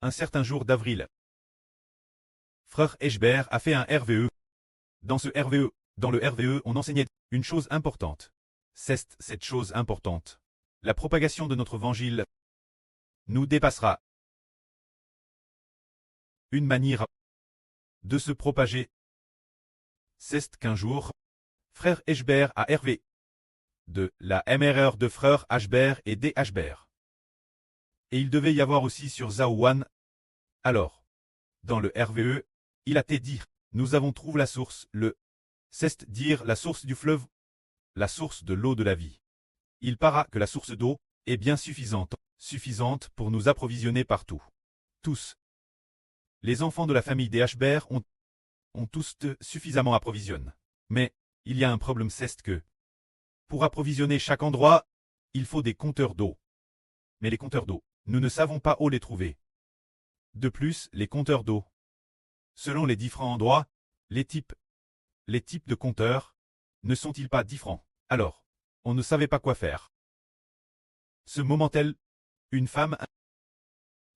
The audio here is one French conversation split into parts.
Un certain jour d'avril, frère Eshbert a fait un RVE. Dans le RVE, on enseignait une chose importante. C'est cette chose importante. La propagation de notre évangile nous dépassera. Une manière de se propager, c'est qu'un jour, frère Eshbert a RV de la MRR de frère Ashbert et des Ashbert. Et il devait y avoir aussi sur Zaouan. Alors, dans le RVE, il a été dire, nous avons trouvé la source, c'est dire la source du fleuve, la source de l'eau de la vie. Il para que la source d'eau est bien suffisante pour nous approvisionner partout. Tous. Les enfants de la famille des Ashbert ont tous suffisamment approvisionné. Mais, il y a un problème, c'est que, pour approvisionner chaque endroit, il faut des compteurs d'eau. Mais les compteurs d'eau, nous ne savons pas où les trouver. De plus, les compteurs d'eau. Selon les différents endroits, les types de compteurs, ne sont-ils pas différents? Alors, on ne savait pas quoi faire. Ce moment-là, une femme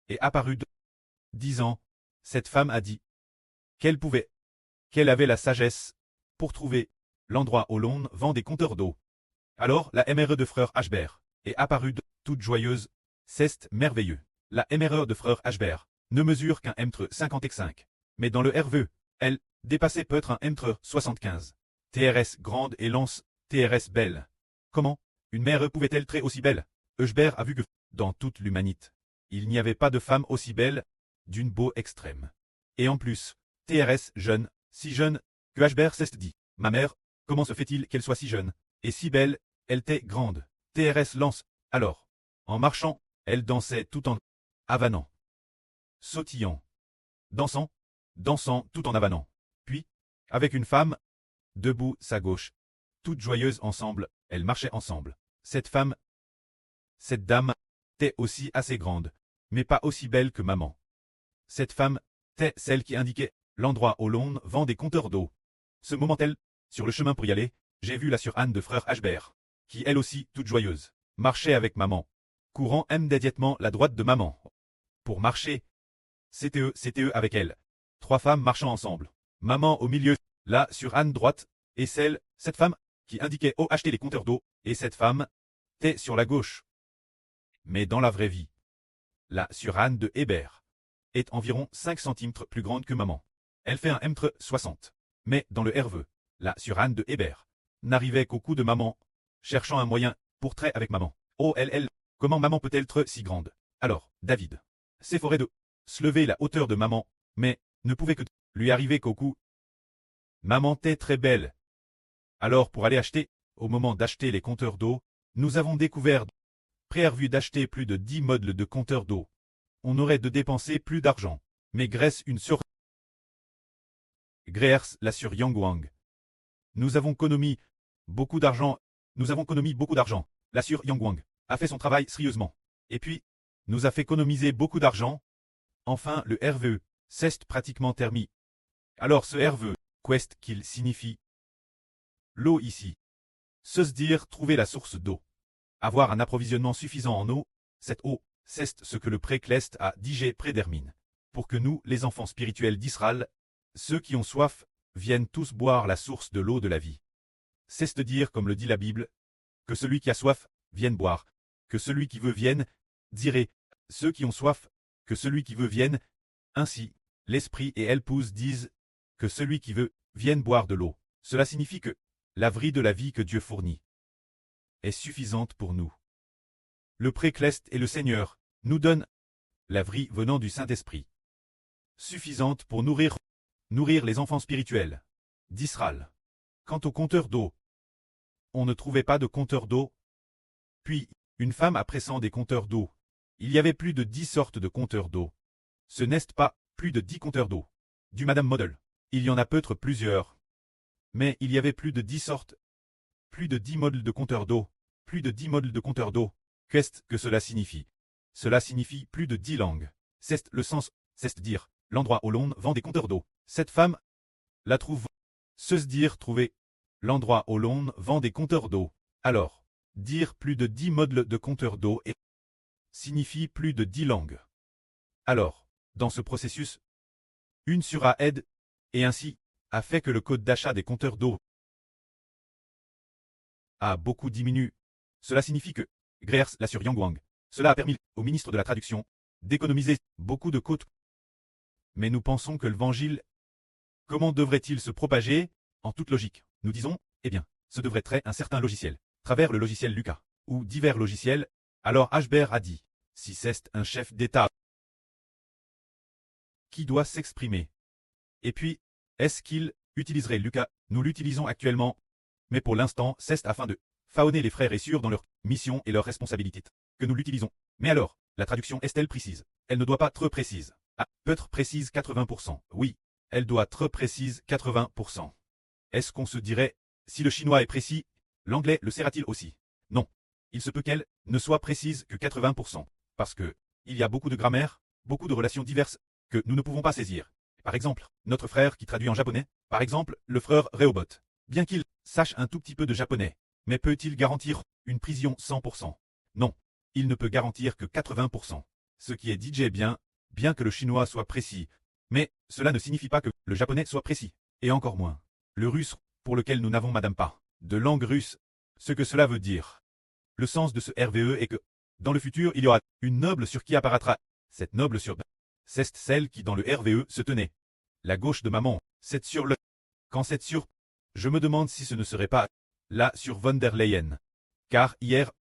est apparue disant, cette femme a dit qu'elle avait la sagesse pour trouver l'endroit où l'on vend des compteurs d'eau. Alors la MRE de frère Ashbert est apparue toute joyeuse, c'est merveilleux. La MRE de frère Ashbert ne mesure qu'un mètre 55, mais dans le RVE, elle dépassait peut-être un mètre 75. TRS grande et lance, TRS belle. Comment une mère pouvait-elle être aussi belle? Ashbert a vu que, dans toute l'humanité, il n'y avait pas de femme aussi belle, d'une beau extrême. Et en plus, TRS jeune, si jeune, que Ashbert s'est dit, ma mère, comment se fait-il qu'elle soit si jeune, et si belle, elle était grande. TRS lance, alors, en marchant, elle dansait tout en avanant, sautillant, dansant tout en avanant. Puis, avec une femme, debout sa gauche, toute joyeuse ensemble, elles marchaient ensemble. Cette dame, était aussi assez grande, mais pas aussi belle que maman. Cette femme, était celle qui indiquait l'endroit où l'on vend des compteurs d'eau. Ce moment-là, sur le chemin pour y aller, j'ai vu la sœur Anne de frère Ashbert, qui elle aussi, toute joyeuse, marchait avec maman, courant immédiatement la droite de maman. Pour marcher, c'était eux avec elle. 3 femmes marchant ensemble. Maman au milieu, là sur Anne droite, et cette femme, qui indiquait où acheter les compteurs d'eau, et cette femme, était sur la gauche. Mais dans la vraie vie, la sur Anne de Hébert est environ 5 cm plus grande que maman. Elle fait un mètre 60. Mais dans le RVE, la sur Anne de Hébert n'arrivait qu'au cou de maman, cherchant un moyen pour traiter avec maman. Oh comment maman peut-elle être si grande? Alors, David s'efforait de se lever la hauteur de maman, mais ne pouvait que lui arriver qu'au cou. Maman était très belle. Alors pour aller acheter, au moment d'acheter les compteurs d'eau, nous avons découvert prévu d'acheter plus de 10 modèles de compteurs d'eau. On aurait de dépenser plus d'argent. Mais Grèce une sur Grèce la sur Yangwang. Nous avons économisé beaucoup d'argent. La sur Yangwang a fait son travail sérieusement. Et puis, nous a fait économiser beaucoup d'argent. Enfin, le RVE, c'est pratiquement terminé. Alors ce RVE, qu'est-ce qu'il signifie? L'eau ici. Se dire trouver la source d'eau. Avoir un approvisionnement suffisant en eau, cette eau, c'est ce que le précleste a digé prédétermine. Pour que nous, les enfants spirituels d'Israël, ceux qui ont soif, viennent tous boire la source de l'eau de la vie. C'est de dire, comme le dit la Bible, que celui qui a soif, vienne boire, que celui qui veut vienne, dirait, ceux qui ont soif, que celui qui veut vienne, ainsi, l'Esprit et l'épouse disent, que celui qui veut, vienne boire de l'eau. Cela signifie que, la vie de la vie que Dieu fournit, est suffisante pour nous. Le précleste et le Seigneur nous donnent la vie venant du Saint-Esprit, suffisante pour nourrir les enfants spirituels d'Israël. Quant au compteur d'eau, on ne trouvait pas de compteur d'eau. Puis, une femme a pressant des compteurs d'eau. Il y avait plus de 10 sortes de compteurs d'eau. Ce n'est pas plus de 10 compteurs d'eau. Du Madame Model. Il y en a peut-être plusieurs. Mais il y avait plus de 10 sortes. Plus de 10 modèles de compteurs d'eau. Plus de 10 modèles de compteurs d'eau. Qu'est-ce que cela signifie? Cela signifie plus de 10 langues. C'est le sens, c'est dire, l'endroit où l'on vend des compteurs d'eau. Cette femme la trouve. Se dire trouver. L'endroit où l'on vend des compteurs d'eau. Alors, dire plus de 10 modèles de compteurs d'eau signifie plus de 10 langues. Alors, Dans ce processus, une sur A aide, et ainsi, a fait que le code d'achat des compteurs d'eau a beaucoup diminué. Cela signifie que, grâce la sur Yangwang, cela a permis au ministre de la Traduction d'économiser beaucoup de coûts. Mais nous pensons que l'évangile, comment devrait-il se propager? En toute logique, nous disons, eh bien, ce devrait être un certain logiciel, travers le logiciel Lucas, ou divers logiciels. Alors Ashbert a dit, si c'est un chef d'État qui doit s'exprimer. Et puis, est-ce qu'il utiliserait Lucas? Nous l'utilisons actuellement, mais pour l'instant, c'est afin de faonner les frères et sœurs dans leur mission et leurs responsabilités que nous l'utilisons. Mais alors, la traduction est-elle précise? Elle ne doit pas être précise. Ah, peut-être précise 80%. Oui, elle doit être précise 80%. Est-ce qu'on se dirait, si le chinois est précis, l'anglais le sera-t-il aussi? Non. Il se peut qu'elle ne soit précise que 80%. Parce que, il y a beaucoup de grammaire, beaucoup de relations diverses, que nous ne pouvons pas saisir. Par exemple, notre frère qui traduit en japonais, par exemple, le frère Rehoboth. Bien qu'il sache un tout petit peu de japonais, mais peut-il garantir une précision 100%? Non. Il ne peut garantir que 80%. Ce qui est dit bien que le chinois soit précis. Mais cela ne signifie pas que le japonais soit précis. Et encore moins, le russe, pour lequel nous n'avons madame pas de langue russe. Ce que cela veut dire. Le sens de ce RVE est que, dans le futur, il y aura une noble sur qui apparaîtra. Cette noble sur c'est celle qui dans le RVE se tenait. La gauche de maman, c'est sur le. Quand c'est sur. Je me demande si ce ne serait pas là sur von der Leyen. Car hier,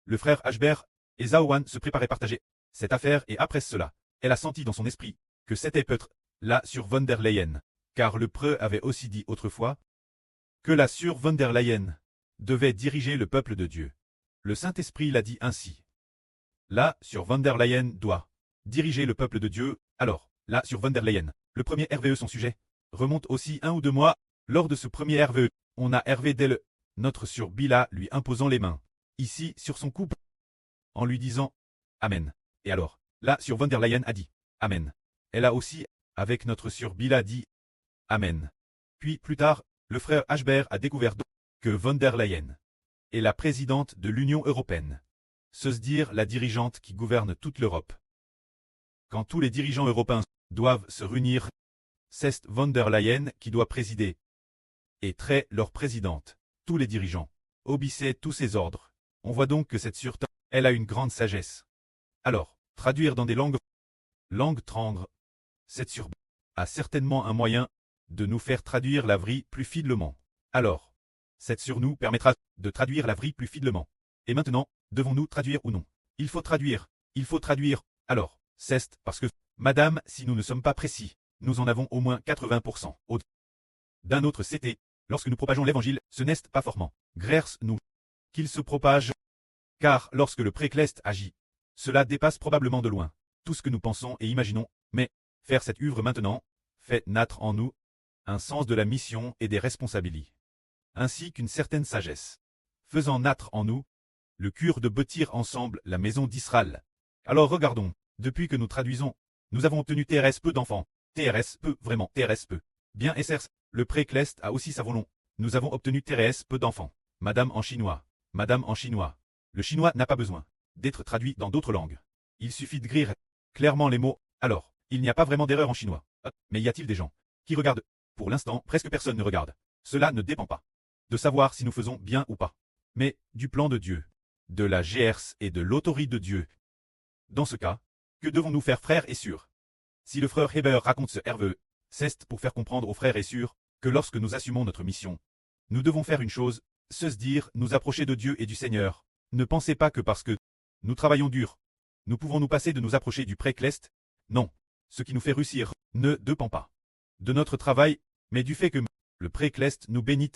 le frère Ashbert et Zhao Wan se préparaient à partager cette affaire et après cela, elle a senti dans son esprit que c'était peut-être là sur von der Leyen. Car le preux avait aussi dit autrefois que la sur von der Leyen devait diriger le peuple de Dieu. Le Saint-Esprit l'a dit ainsi. Là sur von der Leyen doit diriger le peuple de Dieu. Alors, là sur von der Leyen, le premier RVE son sujet, remonte aussi 1 ou 2 mois. Lors de ce premier RVE, on a Hervé dès le notre sur Bila lui imposant les mains, ici sur son cou, en lui disant Amen. Et alors, là sur von der Leyen a dit Amen. Elle a aussi, avec notre sur Bila dit Amen. Puis plus tard, le frère Ashbert a découvert que von der Leyen est la présidente de l'Union européenne. Se dire la dirigeante qui gouverne toute l'Europe. Quand tous les dirigeants européens doivent se réunir, c'est von der Leyen qui doit présider. Et très leur présidente, tous les dirigeants, obéissaient tous ses ordres. On voit donc que cette sûreté, elle a une grande sagesse. Alors, traduire dans des langues tendre, cette sûreté a certainement un moyen de nous faire traduire la vraie plus fidèlement. Alors, cette sur nous permettra de traduire la vraie plus fidèlement. Et maintenant, devons-nous traduire ou non? Il faut traduire. Alors, c'est parce que, madame, si nous ne sommes pas précis, nous en avons au moins 80%. D'un autre CT, lorsque nous propageons l'évangile, ce n'est pas fortement grâce nous qu'il se propage. Car lorsque le précleste agit, cela dépasse probablement de loin tout ce que nous pensons et imaginons, mais faire cette œuvre maintenant fait naître en nous un sens de la mission et des responsabilités, ainsi qu'une certaine sagesse, faisant naître en nous le cure de bâtir ensemble la maison d'Israël. Alors regardons, depuis que nous traduisons, nous avons obtenu TRS peu d'enfants, TRS peu, vraiment, TRS peu. Bien SRS, le précleste a aussi sa volonté. Nous avons obtenu TRS peu d'enfants. Madame en chinois. Le chinois n'a pas besoin d'être traduit dans d'autres langues. Il suffit de grire clairement les mots. Alors, il n'y a pas vraiment d'erreur en chinois. Mais y a-t-il des gens qui regardent? Pour l'instant, presque personne ne regarde. Cela ne dépend pas de savoir si nous faisons bien ou pas, mais du plan de Dieu, de la GRS et de l'autorité de Dieu. Dans ce cas, que devons-nous faire frères et sœurs? Si le frère Heber raconte ce RVE, c'est pour faire comprendre aux frères et sœurs que lorsque nous assumons notre mission, nous devons faire une chose, se dire nous approcher de Dieu et du Seigneur. Ne pensez pas que parce que nous travaillons dur, nous pouvons nous passer de nous approcher du précleste. Non, ce qui nous fait réussir ne dépend pas de notre travail, mais du fait que le précleste nous bénit.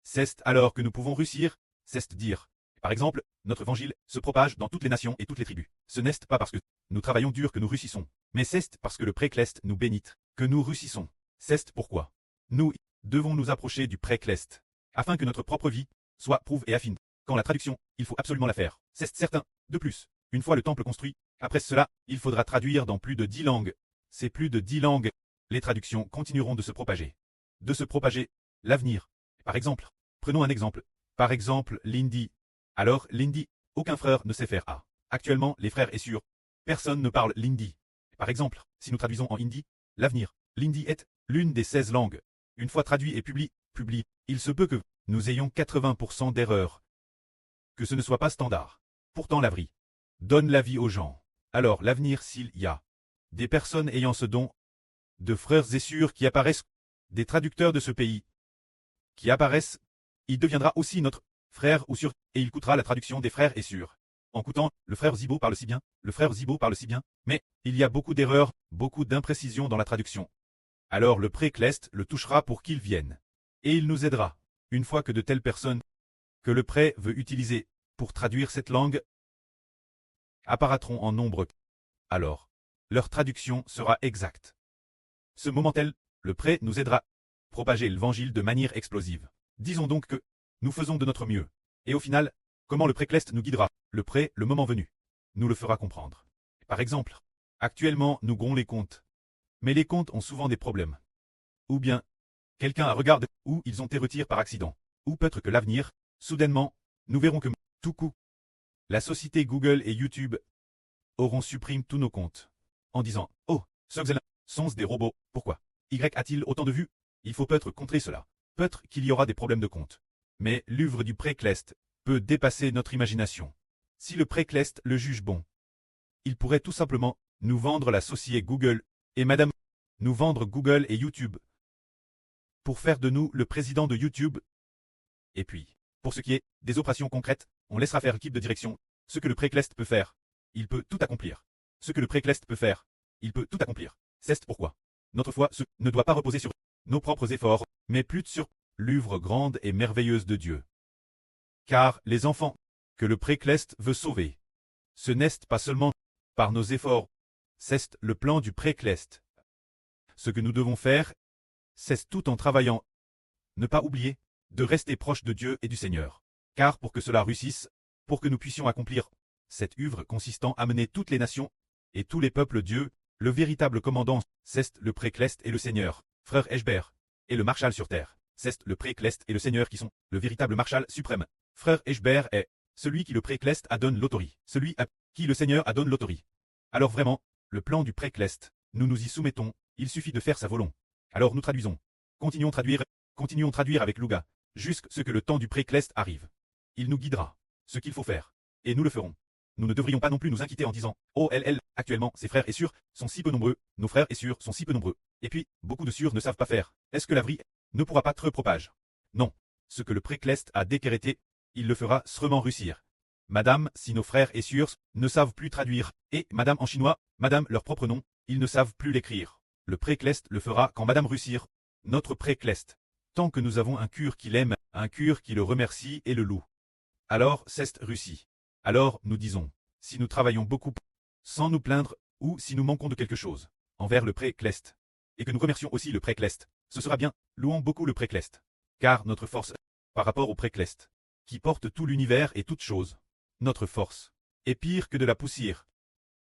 C'est alors que nous pouvons réussir, c'est dire. Par exemple, notre évangile se propage dans toutes les nations et toutes les tribus. Ce n'est pas parce que nous travaillons dur que nous réussissons, mais c'est parce que le précleste nous bénit que nous réussissons. C'est pourquoi nous devons nous approcher du précleste, afin que notre propre vie soit prouve et affine. Quand la traduction, il faut absolument la faire. C'est certain. De plus, une fois le temple construit, après cela, il faudra traduire dans plus de 10 langues. C'est plus de 10 langues. Les traductions continueront de se propager. L'avenir. Par exemple, prenons un exemple. Par exemple, l'hindi. Alors, l'hindi, aucun frère ne sait faire A. Actuellement, les frères et sœurs, personne ne parle l'hindi. Par exemple, si nous traduisons en hindi, l'avenir, l'hindi est l'une des 16 langues. Une fois traduit et publié, il se peut que nous ayons 80% d'erreurs. Que ce ne soit pas standard. Pourtant l'AVRI donne la vie aux gens. Alors l'avenir, s'il y a des personnes ayant ce don, de frères et sœurs qui apparaissent, des traducteurs de ce pays qui apparaissent, il deviendra aussi notre frère ou sœur, et il coûtera la traduction des frères et sœurs. En coûtant, le frère Zibo parle si bien, le frère Zibo parle si bien, mais il y a beaucoup d'erreurs, beaucoup d'imprécisions dans la traduction. Alors le pré-Clest le touchera pour qu'il vienne. Et il nous aidera, une fois que de telles personnes que le pré veut utiliser pour traduire cette langue apparaîtront en nombre. Alors, leur traduction sera exacte. Ce moment-tel, le pré nous aidera à propager l'évangile de manière explosive. Disons donc que nous faisons de notre mieux. Et au final, comment le pré-Clest nous guidera, le pré, le moment venu, nous le fera comprendre. Par exemple, actuellement nous gons les comptes. Mais les comptes ont souvent des problèmes. Ou bien, quelqu'un regarde, ou ils ont été retirés par accident. Ou peut-être que l'avenir, soudainement, nous verrons que, tout coup, la société Google et YouTube auront supprimé tous nos comptes. En disant, oh, ceux-là sont des robots, pourquoi Y a-t-il autant de vues? Il faut peut-être contrer cela. Peut-être qu'il y aura des problèmes de compte. Mais l'œuvre du pré-Clest peut dépasser notre imagination. Si le pré-Clest le juge bon, il pourrait tout simplement nous vendre la société Google et Madame, nous vendre Google et YouTube pour faire de nous le président de YouTube. Et puis, pour ce qui est des opérations concrètes, on laissera faire l'équipe de direction. Ce que le pré-Clest peut faire, il peut tout accomplir. Ce que le pré-Clest peut faire, il peut tout accomplir. C'est pourquoi notre foi ne doit pas reposer sur nos propres efforts, mais plus sur l'œuvre grande et merveilleuse de Dieu. Car les enfants que le pré-Clest veut sauver, ce n'est pas seulement par nos efforts, c'est le plan du pré-Clest. Ce que nous devons faire, c'est tout en travaillant. Ne pas oublier de rester proche de Dieu et du Seigneur. Car pour que cela réussisse, pour que nous puissions accomplir cette œuvre consistant à mener toutes les nations et tous les peuples Dieu, le véritable commandant, c'est le pré-Clest et le Seigneur, frère Eshbert, et le marshal sur terre. C'est le pré-Clest et le Seigneur qui sont le véritable marshal suprême. Frère Eshbert est celui qui le pré-Clest a donné l'autorité, celui à qui le Seigneur a donné l'autorité. Alors vraiment, le plan du pré-Clest, nous nous y soumettons, il suffit de faire sa volonté. Alors nous traduisons. Continuons traduire avec Louga, jusqu'à ce que le temps du pré-Clest arrive. Il nous guidera, ce qu'il faut faire, et nous le ferons. Nous ne devrions pas non plus nous inquiéter en disant « Oh, actuellement, ses frères et sœurs sont si peu nombreux, nos frères et sœurs sont si peu nombreux. Et puis, beaucoup de sœurs ne savent pas faire. Est-ce que la vraie ne pourra pas te propage ?» Non. Ce que le pré-Clest a décrété, il le fera sûrement réussir. Madame, si nos frères et sœurs ne savent plus traduire, et Madame en chinois, Madame leur propre nom, ils ne savent plus l'écrire. Le pré-Clest le fera quand Madame réussir. Notre pré-Clest. Tant que nous avons un cœur qui l'aime, un cœur qui le remercie et le loue. Alors, c'est réussi. Alors, nous disons, si nous travaillons beaucoup, sans nous plaindre, ou si nous manquons de quelque chose, envers le pré-Clest, et que nous remercions aussi le pré-Clest, ce sera bien, louons beaucoup le pré-Clest. Car notre force, par rapport au pré-Clest, qui porte tout l'univers et toutes choses, notre force, est pire que de la poussière.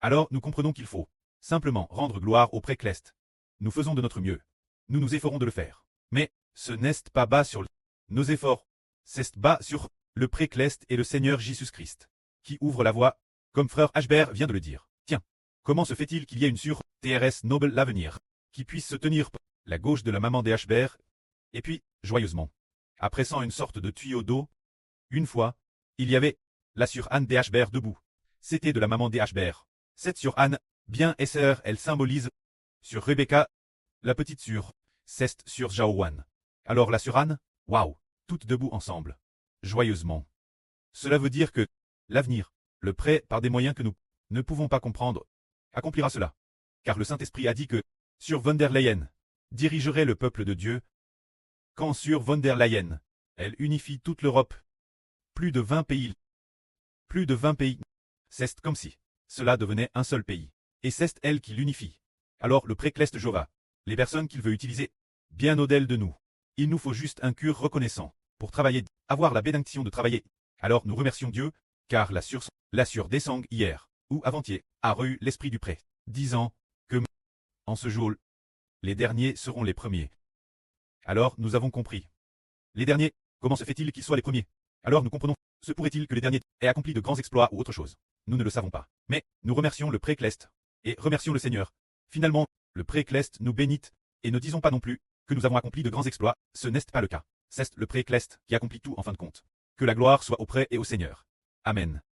Alors nous comprenons qu'il faut, simplement rendre gloire au pré-Clest. Nous faisons de notre mieux. Nous nous efforons de le faire. Mais, ce n'est pas bas sur nos efforts, c'est bas sur le pré-Clest et le Seigneur Jésus-Christ, qui ouvre la voie, comme frère Ashbert vient de le dire. Tiens, comment se fait-il qu'il y ait une sur TRS Noble l'avenir, qui puisse se tenir la gauche de la maman des Ashbert, et puis, joyeusement, appressant une sorte de tuyau d'eau, une fois, il y avait la sur Anne des Ashbert debout. C'était de la maman des Ashbert. Cette sur Anne, bien SR, elle symbolise, sur Rebecca, la petite sur, c'est sur Jaowan. Alors la sur Anne, waouh, toutes debout ensemble, joyeusement. Cela veut dire que l'avenir, le prêt par des moyens que nous ne pouvons pas comprendre, accomplira cela. Car le Saint-Esprit a dit que, sur von der Leyen, dirigerait le peuple de Dieu, quand sur von der Leyen, elle unifie toute l'Europe. Plus de 20 pays. Plus de 20 pays. C'est comme si cela devenait un seul pays. Et c'est elle qui l'unifie. Alors le pré-Clest Jova, les personnes qu'il veut utiliser, bien au-delà de nous. Il nous faut juste un cœur reconnaissant, pour travailler, avoir la bénédiction de travailler. Alors nous remercions Dieu, car la sur descend hier, ou avant-hier, a reçu l'esprit du prêt, disant que, en ce jour, les derniers seront les premiers. Alors nous avons compris. Les derniers, comment se fait-il qu'ils soient les premiers? Alors nous comprenons, se pourrait-il que les derniers aient accompli de grands exploits ou autre chose? Nous ne le savons pas. Mais, nous remercions le pré-Clest, et remercions le Seigneur, Finalement, le Précleste nous bénit, et ne disons pas non plus que nous avons accompli de grands exploits, ce n'est pas le cas. C'est le Précleste qui accomplit tout en fin de compte. Que la gloire soit auprès et au Seigneur. Amen.